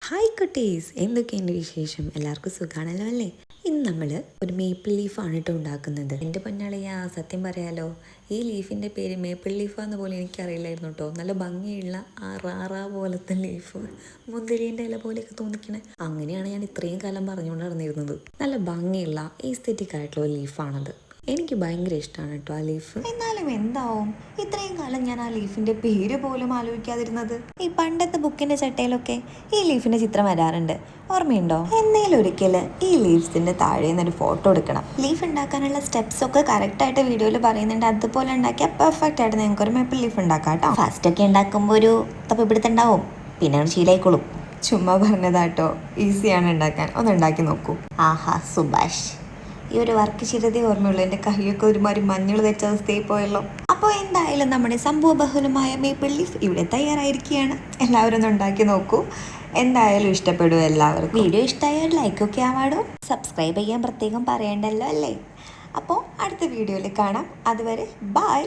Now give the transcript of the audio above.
Hi കുട്ടീസ്, എന്തൊക്കെയുണ്ട് വിശേഷം? എല്ലാവർക്കും സുഖമാണല്ലോ അല്ലേ? ഇന്ന് നമ്മൾ ഒരു മേപ്പിൾ ലീഫാണ് കേട്ടോ ഉണ്ടാക്കുന്നത്. എൻ്റെ പൊന്നാളിയാ, സത്യം പറയാലോ, ഈ ലീഫിൻ്റെ പേര് മേപ്പിൾ ലീഫാന്ന് പോലും എനിക്കറിയില്ലായിരുന്നു കേട്ടോ. നല്ല ഭംഗിയുള്ള ആ റാറാ പോലത്തെ ലീഫ്, മുന്തിരീൻ്റെ ഇല പോലെയൊക്കെ തോന്നിക്കണേ. അങ്ങനെയാണ് ഞാൻ ഇത്രയും കാലം പറഞ്ഞുകൊണ്ട് നടന്നിരുന്നത്. നല്ല ഭംഗിയുള്ള ഈസ്തെറ്റിക് ആയിട്ടുള്ള ലീഫാണത്. എനിക്ക് ഭയങ്കര ഇഷ്ടമാണ് കേട്ടോ ആ ലീഫ്. എന്നാലും എന്താവും ഇത്രയും കാലം ഞാൻ ആ ലീഫിന്റെ പേര് പോലും ആലോചിക്കാതിരുന്നത്? ഈ പണ്ടത്തെ ബുക്കിന്റെ ചട്ടയിലൊക്കെ ഈ ലീഫിന്റെ ചിത്രം വരാറുണ്ട്, ഓർമ്മയുണ്ടോ? എന്നേലും ഒരിക്കല് ഈ ലീവ്സിന്റെ താഴെ നിന്നൊരു ഫോട്ടോ എടുക്കണം. ലീഫ് ഉണ്ടാക്കാനുള്ള സ്റ്റെപ്സ് ഒക്കെ കറക്റ്റ് ആയിട്ട് വീഡിയോയിൽ പറയുന്നുണ്ട്. അതുപോലെ ഉണ്ടാക്കിയാൽ പെർഫെക്റ്റ് ആയിട്ട് നിങ്ങൾക്ക് ഒരു മേപ്പിൾ ലീഫ് ഉണ്ടാക്കാം കേട്ടോ. ഫസ്റ്റ് ഒക്കെ ഉണ്ടാക്കുമ്പോൾ ഒരു തപ്പിപ്പിടുത്തുണ്ടാവും, പിന്നെ ശീലായിക്കോളും. ചുമ്മാ പറഞ്ഞതാട്ടോ, ഈസിയാണ് ഉണ്ടാക്കാൻ. ഒന്ന് ഉണ്ടാക്കി നോക്കൂ. ആഹാ സുഭാഷ്, ഈ ഒരു വർക്ക് ചെയ്തതേ ഓർമ്മയുള്ളൂ. എൻ്റെ കൈയൊക്കെ ഒരുമാതിരി മഞ്ഞൾ തെച്ച അവസ്ഥയിൽ പോയല്ലോ. അപ്പോൾ എന്തായാലും നമ്മുടെ സംഭവ ബഹുലമായ മേപ്പിൾ ലീഫ് ഇവിടെ തയ്യാറായിരിക്കുകയാണ്. എല്ലാവരും ഒന്ന് ഉണ്ടാക്കി നോക്കൂ, എന്തായാലും ഇഷ്ടപ്പെടും എല്ലാവർക്കും. വീഡിയോ ഇഷ്ടമായാൽ ലൈക്കൊക്കെ ആവാടോ, സബ്സ്ക്രൈബ് ചെയ്യാൻ പ്രത്യേകം പറയണ്ടല്ലോ അല്ലേ? അപ്പോൾ അടുത്ത വീഡിയോയിൽ കാണാം. അതുവരെ ബൈ.